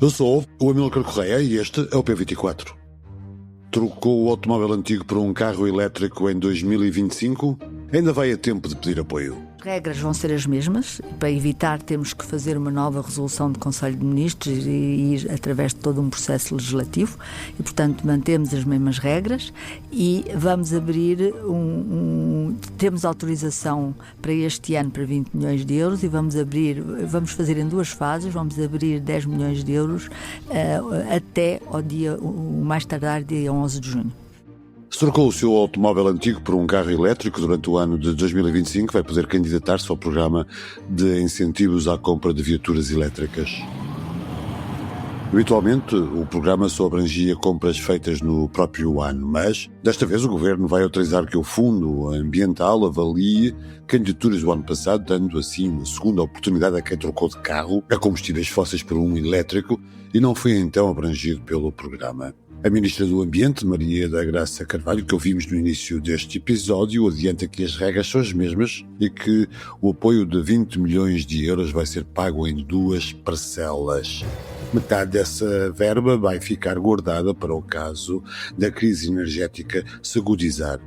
Eu sou o Amílcar Correia e este é o P24. Trocou o automóvel antigo por um carro elétrico em 2025? Ainda vai a tempo de pedir apoio. As regras vão ser as mesmas. Para evitar, temos que fazer uma nova resolução do Conselho de Ministros e ir através de todo um processo legislativo e, portanto, mantemos as mesmas regras e vamos abrir temos autorização para este ano para 20 milhões de euros e vamos fazer em duas fases, vamos abrir 10 milhões de euros até o mais tardar dia 11 de junho. Se trocou o seu automóvel antigo por um carro elétrico durante o ano de 2025, vai poder candidatar-se ao programa de incentivos à compra de viaturas elétricas. Habitualmente, o programa só abrangia compras feitas no próprio ano, mas, desta vez, o Governo vai autorizar que o Fundo Ambiental avalie candidaturas do ano passado, dando assim uma segunda oportunidade a quem trocou de carro a combustíveis fósseis por um elétrico e não foi então abrangido pelo programa. A Ministra do Ambiente, Maria da Graça Carvalho, que ouvimos no início deste episódio, adianta que as regras são as mesmas e que o apoio de 20 milhões de euros vai ser pago em duas parcelas. Metade dessa verba vai ficar guardada para o caso da crise energética se agudizar.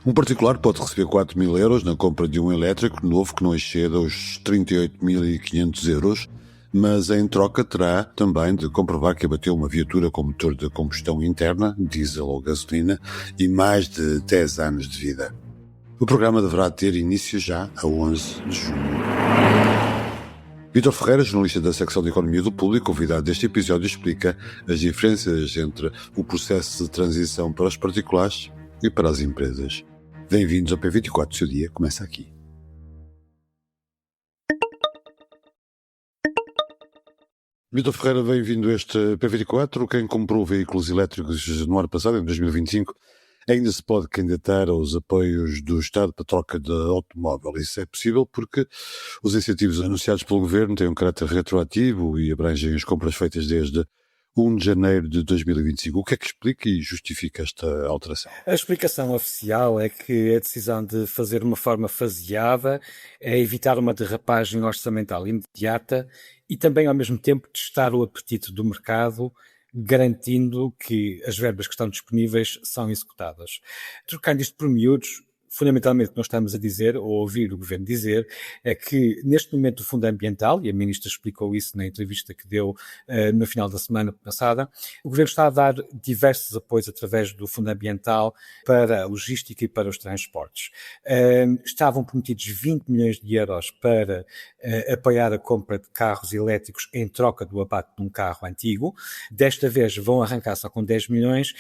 Um particular pode receber 4 mil euros na compra de um elétrico novo que não exceda os 38.500 euros, mas em troca terá também de comprovar que abateu uma viatura com motor de combustão interna, diesel ou gasolina, e mais de 10 anos de vida. O programa deverá ter início já a 11 de junho. Vítor Ferreira, jornalista da secção de Economia do Público, convidado deste episódio, explica as diferenças entre o processo de transição para os particulares e para as empresas. Bem-vindos ao P24, o seu dia começa aqui. Vítor Ferreira, bem-vindo a este P24. Quem comprou veículos elétricos no ano passado, em 2025, ainda se pode candidatar aos apoios do Estado para troca de automóvel. Isso é possível porque os incentivos anunciados pelo Governo têm um caráter retroativo e abrangem as compras feitas desde 1 de janeiro de 2025. O que é que explica e justifica esta alteração? A explicação oficial é que a decisão de fazer de uma forma faseada é evitar uma derrapagem orçamental imediata e também, ao mesmo tempo, testar o apetite do mercado, garantindo que as verbas que estão disponíveis são executadas. Trocando isto por miúdos, fundamentalmente o que nós estamos a dizer, ou a ouvir o Governo dizer, é que neste momento o Fundo Ambiental, e a Ministra explicou isso na entrevista que deu no final da semana passada, o Governo está a dar diversos apoios através do Fundo Ambiental para a logística e para os transportes. Estavam prometidos 20 milhões de euros para apoiar a compra de carros elétricos em troca do abate de um carro antigo. Desta vez vão arrancar só com 10 milhões.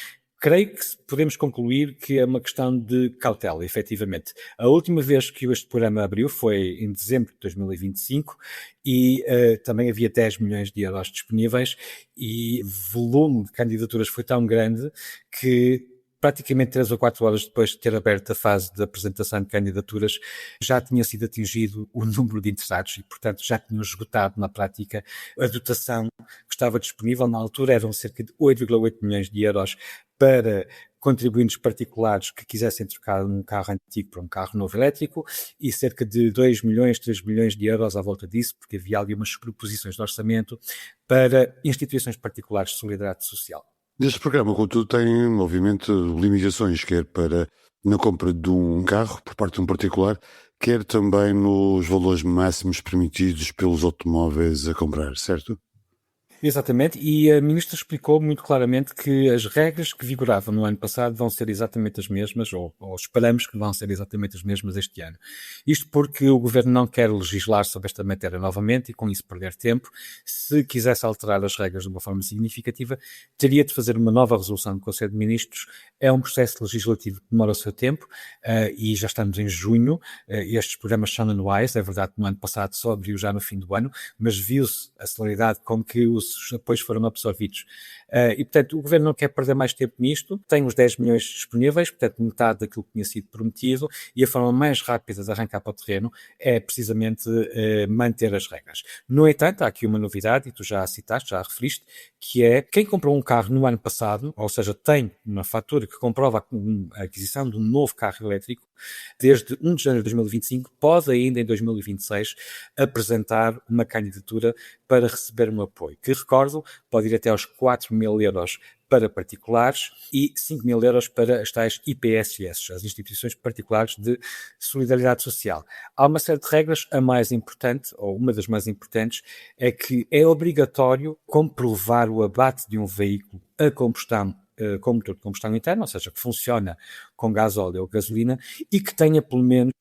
Creio que podemos concluir que é uma questão de cautela, efetivamente. A última vez que este programa abriu foi em dezembro de 2025 e também havia 10 milhões de euros disponíveis e o volume de candidaturas foi tão grande que praticamente 3 ou 4 horas depois de ter aberto a fase de apresentação de candidaturas, já tinha sido atingido o número de interessados e, portanto, já tinham esgotado na prática a dotação que estava disponível. Na altura eram cerca de 8,8 milhões de euros para contribuintes particulares que quisessem trocar um carro antigo por um carro novo elétrico e cerca de 2 milhões, 3 milhões de euros à volta disso, porque havia ali umas sobreposições de orçamento para instituições particulares de solidariedade social. Este programa, contudo, tem, obviamente, limitações, quer para na compra de um carro por parte de um particular, quer também nos valores máximos permitidos pelos automóveis a comprar, certo? Exatamente, e a Ministra explicou muito claramente que as regras que vigoravam no ano passado vão ser exatamente as mesmas, ou esperamos que vão ser exatamente as mesmas este ano. Isto porque o Governo não quer legislar sobre esta matéria novamente e com isso perder tempo. Se quisesse alterar as regras de uma forma significativa, teria de fazer uma nova resolução do Conselho de Ministros. É um processo legislativo que demora o seu tempo e já estamos em junho. Estes programas são anuais, é verdade que no ano passado só abriu já no fim do ano, mas viu-se a celeridade com que os apoios foram absorvidos. E, portanto, o Governo não quer perder mais tempo nisto, tem os 10 milhões disponíveis, portanto, metade daquilo que tinha sido prometido, e a forma mais rápida de arrancar para o terreno é precisamente manter as regras. No entanto, há aqui uma novidade, e tu já a citaste, já a referiste, que é quem comprou um carro no ano passado, ou seja, tem uma fatura que comprova a aquisição de um novo carro elétrico, desde 1 de janeiro de 2025, pode ainda em 2026 apresentar uma candidatura para receber um apoio, que recordo, pode ir até aos 4.000 euros para particulares e 5.000 euros para as tais IPSS, as instituições particulares de solidariedade social. Há uma série de regras, a mais importante, ou uma das mais importantes, é que é obrigatório comprovar o abate de um veículo a combustão com motor de combustão interna, ou seja, que funciona com gasóleo ou gasolina e que tenha pelo menos,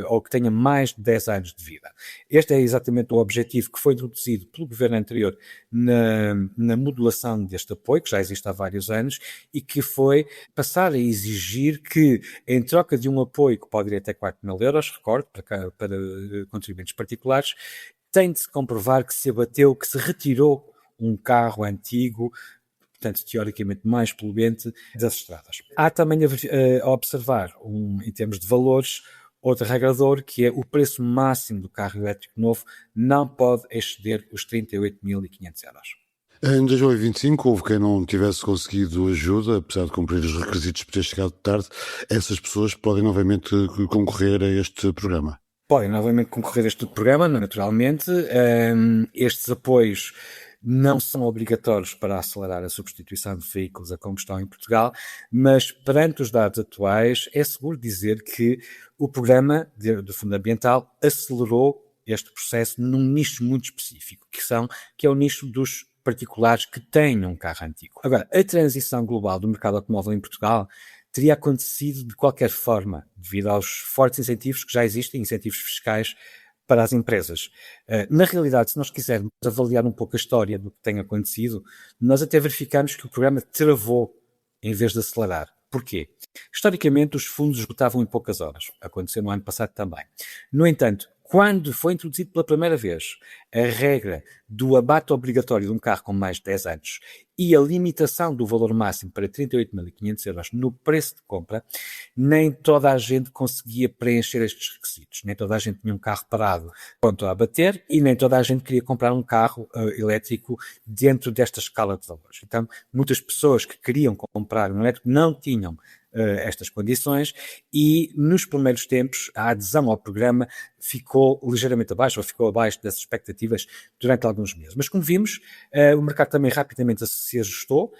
ou que tenha mais de 10 anos de vida. Este é exatamente o objetivo que foi introduzido pelo governo anterior na modulação deste apoio, que já existe há vários anos, e que foi passar a exigir que, em troca de um apoio que pode ir até 4.000 euros, recordo, para contribuintes particulares, tem de se comprovar que se abateu, que se retirou um carro antigo, portanto, teoricamente mais poluente, das estradas. Há também a observar, em termos de valores, outra regra de ouro, que é o preço máximo do carro elétrico novo não pode exceder os 38.500 euros. Em 2025 houve quem não tivesse conseguido ajuda, apesar de cumprir os requisitos por ter chegado tarde. Essas pessoas podem novamente concorrer a este programa. Podem novamente concorrer a este programa, naturalmente. Estes apoios não são obrigatórios para acelerar a substituição de veículos a combustão em Portugal, mas perante os dados atuais é seguro dizer que o programa do Fundo Ambiental acelerou este processo num nicho muito específico, que é o nicho dos particulares que têm um carro antigo. Agora, a transição global do mercado automóvel em Portugal teria acontecido de qualquer forma, devido aos fortes incentivos que já existem, incentivos fiscais para as empresas. Na realidade, se nós quisermos avaliar um pouco a história do que tem acontecido, nós até verificamos que o programa travou em vez de acelerar. Porquê? Historicamente, os fundos esgotavam em poucas horas. Aconteceu no ano passado também. No entanto, quando foi introduzido pela primeira vez a regra do abate obrigatório de um carro com mais de 10 anos e a limitação do valor máximo para 38.500 euros no preço de compra, nem toda a gente conseguia preencher estes requisitos. Nem toda a gente tinha um carro parado pronto a abater e nem toda a gente queria comprar um carro elétrico dentro desta escala de valores. Então, muitas pessoas que queriam comprar um elétrico não tinham estas condições e nos primeiros tempos a adesão ao programa ficou ligeiramente abaixo ou ficou abaixo das expectativas durante alguns meses. Mas como vimos, o mercado também rapidamente se ajustou.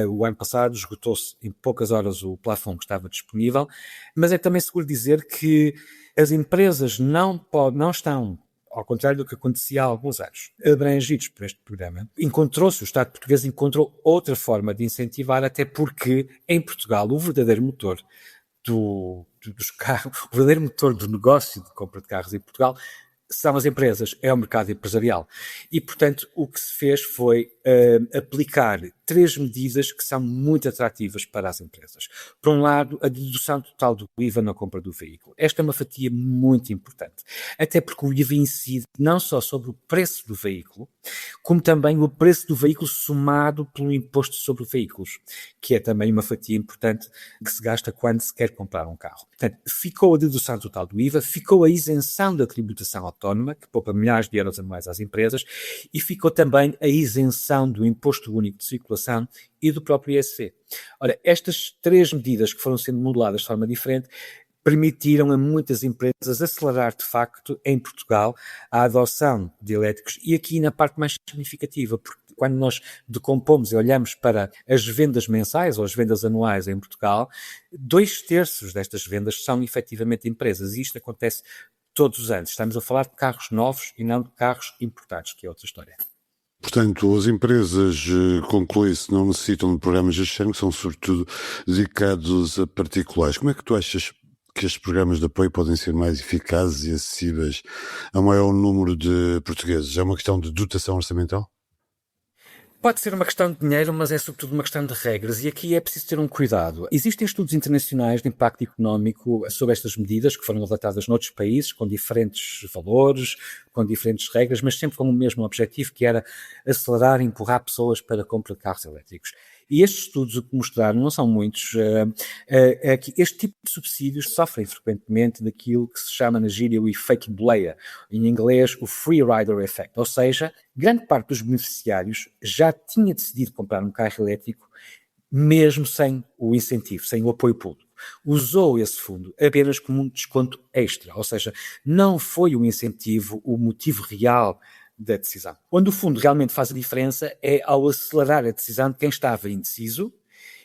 O ano passado esgotou-se em poucas horas o plafond que estava disponível, mas é também seguro dizer que as empresas não estão, ao contrário do que acontecia há alguns anos, abrangidos por este programa. O Estado português encontrou outra forma de incentivar, até porque, em Portugal, o verdadeiro motor dos carros, o verdadeiro motor do negócio de compra de carros em Portugal são as empresas, é o mercado empresarial. E, portanto, o que se fez foi aplicar 3 medidas que são muito atrativas para as empresas. Por um lado, a dedução total do IVA na compra do veículo. Esta é uma fatia muito importante, até porque o IVA incide não só sobre o preço do veículo, como também o preço do veículo somado pelo imposto sobre veículos, que é também uma fatia importante que se gasta quando se quer comprar um carro. Portanto, ficou a dedução total do IVA, ficou a isenção da tributação autónoma, que poupa milhares de euros anuais às empresas, e ficou também a isenção do Imposto Único de Circulação e do próprio ISC. Ora, estas 3 medidas que foram sendo moduladas de forma diferente permitiram a muitas empresas acelerar, de facto, em Portugal, a adoção de elétricos. E aqui na parte mais significativa, porque quando nós decompomos e olhamos para as vendas mensais ou as vendas anuais em Portugal, 2/3 destas vendas são efetivamente empresas. E isto acontece todos os anos. Estamos a falar de carros novos e não de carros importados, que é outra história. Portanto, as empresas, conclui-se, não necessitam de programas deste género, que são sobretudo dedicados a particulares. Como é que tu achas que estes programas de apoio podem ser mais eficazes e acessíveis a maior número de portugueses? É uma questão de dotação orçamental? Pode ser uma questão de dinheiro, mas é sobretudo uma questão de regras, e aqui é preciso ter um cuidado. Existem estudos internacionais de impacto económico sobre estas medidas, que foram adaptadas noutros países, com diferentes valores, com diferentes regras, mas sempre com o mesmo objetivo, que era acelerar e empurrar pessoas para a compra de carros elétricos. E estes estudos o que mostraram, não são muitos, é que este tipo de subsídios sofrem frequentemente daquilo que se chama na gíria o efeito boleia, em inglês o free rider effect, ou seja, grande parte dos beneficiários já tinha decidido comprar um carro elétrico mesmo sem o incentivo, sem o apoio público. Usou esse fundo apenas como um desconto extra, ou seja, não foi o incentivo o motivo real da decisão. Onde o fundo realmente faz a diferença é ao acelerar a decisão de quem estava indeciso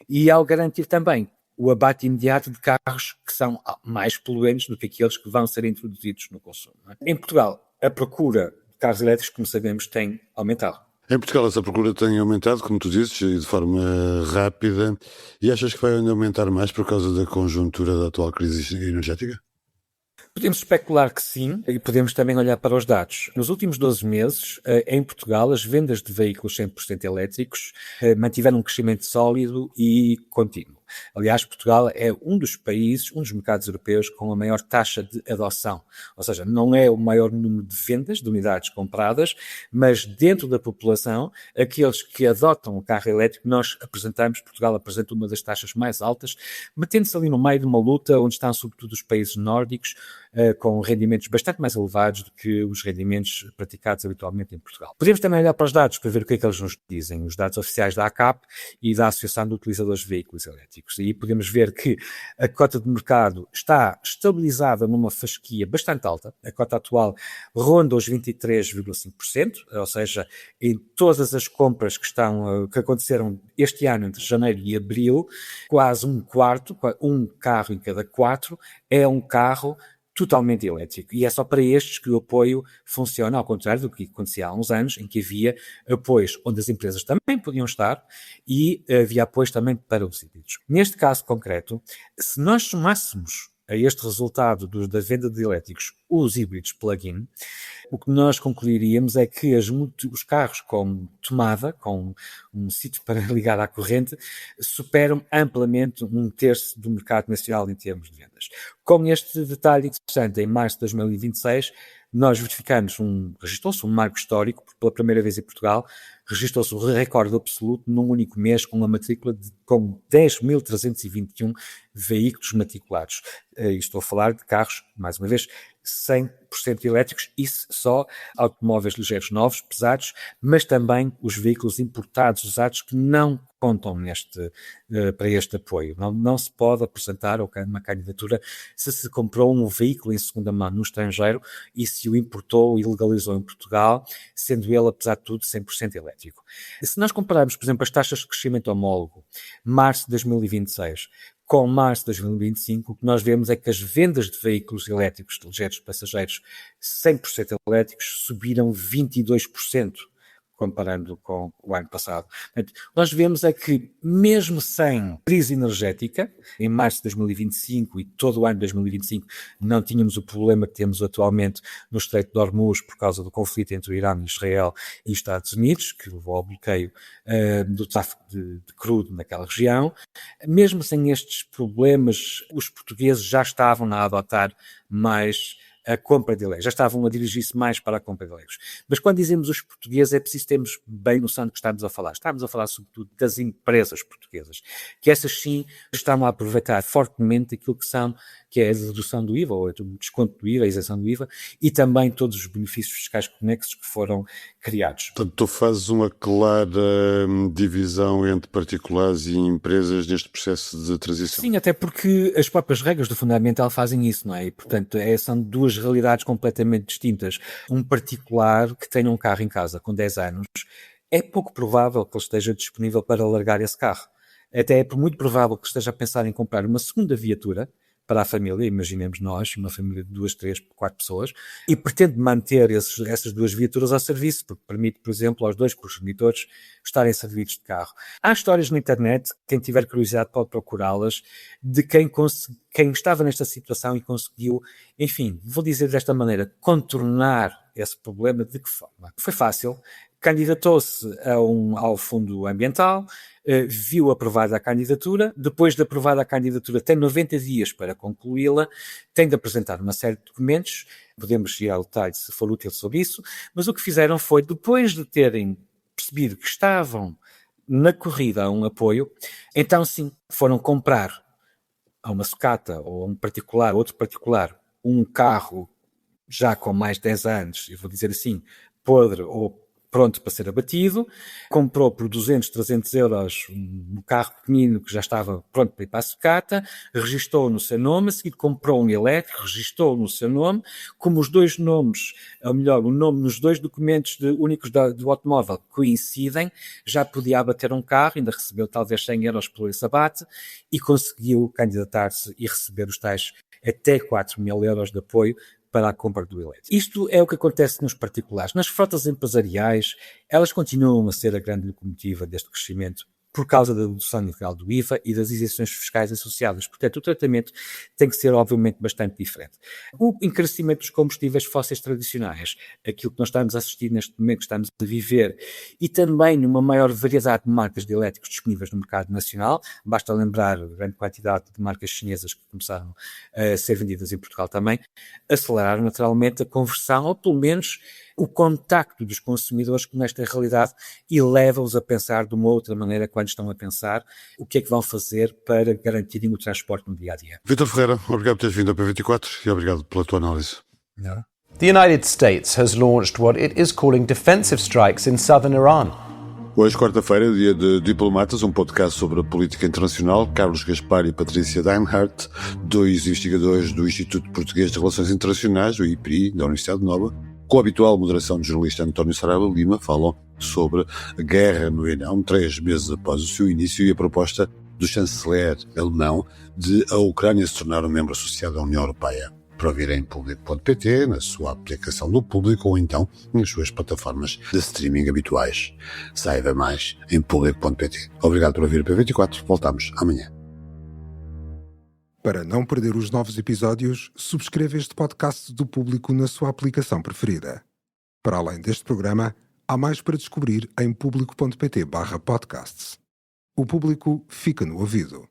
e ao garantir também o abate imediato de carros que são mais poluentes do que aqueles que vão ser introduzidos no consumo. Em Portugal, a procura de carros elétricos, como sabemos, tem aumentado. Em Portugal essa procura tem aumentado, como tu dizes, e de forma rápida. E achas que vai ainda aumentar mais por causa da conjuntura da atual crise energética? Podemos especular que sim, e podemos também olhar para os dados. Nos últimos 12 meses, em Portugal, as vendas de veículos 100% elétricos mantiveram um crescimento sólido e contínuo. Aliás, Portugal é um dos países, um dos mercados europeus com a maior taxa de adoção. Ou seja, não é o maior número de vendas de unidades compradas, mas dentro da população, aqueles que adotam o carro elétrico, Portugal apresenta uma das taxas mais altas, metendo-se ali no meio de uma luta onde estão sobretudo os países nórdicos, com rendimentos bastante mais elevados do que os rendimentos praticados habitualmente em Portugal. Podemos também olhar para os dados para ver o que é que eles nos dizem, os dados oficiais da ACAP e da Associação de Utilizadores de Veículos Elétricos. E podemos ver que a cota de mercado está estabilizada numa fasquia bastante alta. A cota atual ronda os 23,5%, ou seja, em todas as compras que aconteceram este ano entre janeiro e abril, quase um quarto, um carro em cada 4, é um carro totalmente elétrico. E é só para estes que o apoio funciona, ao contrário do que acontecia há uns anos, em que havia apoios onde as empresas também podiam estar e havia apoios também para os híbridos. Neste caso concreto, se nós somássemos a este resultado da venda de elétricos os híbridos plug-in, o que nós concluiríamos é que os carros com tomada, com um sítio para ligar à corrente, superam amplamente 1/3 do mercado nacional em termos de vendas. Com este detalhe interessante, em março de 2026, nós verificamos registrou-se um marco histórico, porque pela primeira vez em Portugal, registrou-se um recorde absoluto num único mês com uma matrícula com 10.321 veículos matriculados. Estou a falar de carros, mais uma vez, 100% elétricos, isso só automóveis ligeiros novos, pesados, mas também os veículos importados, usados, que não contam para este apoio. Não se pode apresentar uma candidatura se comprou um veículo em segunda mão no estrangeiro e se o importou e legalizou em Portugal, sendo ele, apesar de tudo, 100% elétrico. Se nós compararmos, por exemplo, as taxas de crescimento homólogo, março de 2026, com março de 2025, o que nós vemos é que as vendas de veículos elétricos, de ligeiros passageiros 100% elétricos, subiram 22%, comparando com o ano passado. Portanto, nós vemos é que, mesmo sem crise energética, em março de 2025 e todo o ano de 2025, não tínhamos o problema que temos atualmente no Estreito de Hormuz por causa do conflito entre o Irão, Israel e os Estados Unidos, que levou ao bloqueio do tráfego de crudo naquela região. Mesmo sem estes problemas, os portugueses já estavam a adotar mais a compra de elétricos, já estavam a dirigir-se mais para a compra de elétricos. Mas quando dizemos os portugueses, é preciso termos bem noção do que estamos a falar. Estamos a falar sobretudo das empresas portuguesas, que essas sim estão a aproveitar fortemente aquilo que é a redução do IVA, ou o desconto do IVA, a isenção do IVA, e também todos os benefícios fiscais conexos que foram criados. Portanto, tu fazes uma clara divisão entre particulares e empresas neste processo de transição. Sim, até porque as próprias regras do Fundamental fazem isso, não é? E, portanto, são duas realidades completamente distintas. Um particular que tenha um carro em casa com 10 anos, é pouco provável que ele esteja disponível para largar esse carro. Até é muito provável que esteja a pensar em comprar uma segunda viatura para a família, imaginemos nós, uma família de 2, 3, 4 pessoas, e pretende manter essas duas viaturas ao serviço, porque permite, por exemplo, aos dois progenitores estarem servidos de carro. Há histórias na internet, quem tiver curiosidade pode procurá-las, de quem estava nesta situação e conseguiu, enfim, vou dizer desta maneira, contornar esse problema. De que forma? Foi fácil. Candidatou-se ao Fundo Ambiental, viu aprovada a candidatura, depois de aprovada a candidatura tem 90 dias para concluí-la, tem de apresentar uma série de documentos, podemos ir ao detalhe se for útil sobre isso, mas o que fizeram foi, depois de terem percebido que estavam na corrida a um apoio, então sim, foram comprar a uma sucata ou a outro particular, um carro já com mais de 10 anos, eu vou dizer assim, podre ou pronto para ser abatido, comprou por 200, 300 euros um carro pequenino que já estava pronto para ir para a sucata, registou no seu nome, a seguir comprou um elétrico, registou no seu nome, como os dois nomes, ou melhor, o nome nos dois documentos únicos do automóvel coincidem, já podia abater um carro, ainda recebeu talvez 100 euros por esse abate, e conseguiu candidatar-se e receber os tais até 4.000 euros de apoio para a compra do elétrico. Isto é o que acontece nos particulares. Nas frotas empresariais, elas continuam a ser a grande locomotiva deste crescimento por causa da redução integral do IVA e das isenções fiscais associadas. Portanto, o tratamento tem que ser, obviamente, bastante diferente. O encarecimento dos combustíveis fósseis tradicionais, aquilo que nós estamos a assistir neste momento, que estamos a viver, e também numa maior variedade de marcas de elétricos disponíveis no mercado nacional, basta lembrar a grande quantidade de marcas chinesas que começaram a ser vendidas em Portugal também, aceleraram naturalmente a conversão, ou pelo menos o contacto dos consumidores com esta realidade, e leva-os a pensar de uma outra maneira quando estão a pensar o que é que vão fazer para garantirem o transporte no dia-a-dia. Vítor Ferreira, obrigado por teres vindo ao P24 e obrigado pela tua análise. Não. The United States has launched what it is calling defensive strikes in southern Iran. Hoje, quarta-feira, dia de Diplomatas, um podcast sobre a política internacional. Carlos Gaspar e Patrícia Deinhardt, dois investigadores do Instituto Português de Relações Internacionais, o IPRI, da Universidade Nova, com a habitual moderação do jornalista António Saraiva Lima, falam sobre a guerra no Irão, 3 meses após o seu início, e a proposta do chanceler alemão de a Ucrânia se tornar um membro associado à União Europeia. Para ouvir em público.pt, na sua aplicação do Público ou então nas suas plataformas de streaming habituais. Saiba mais em público.pt. Obrigado por ouvir o P24. Voltamos amanhã. Para não perder os novos episódios, subscreva este podcast do Público na sua aplicação preferida. Para além deste programa, há mais para descobrir em público.pt/podcasts. O Público fica no ouvido.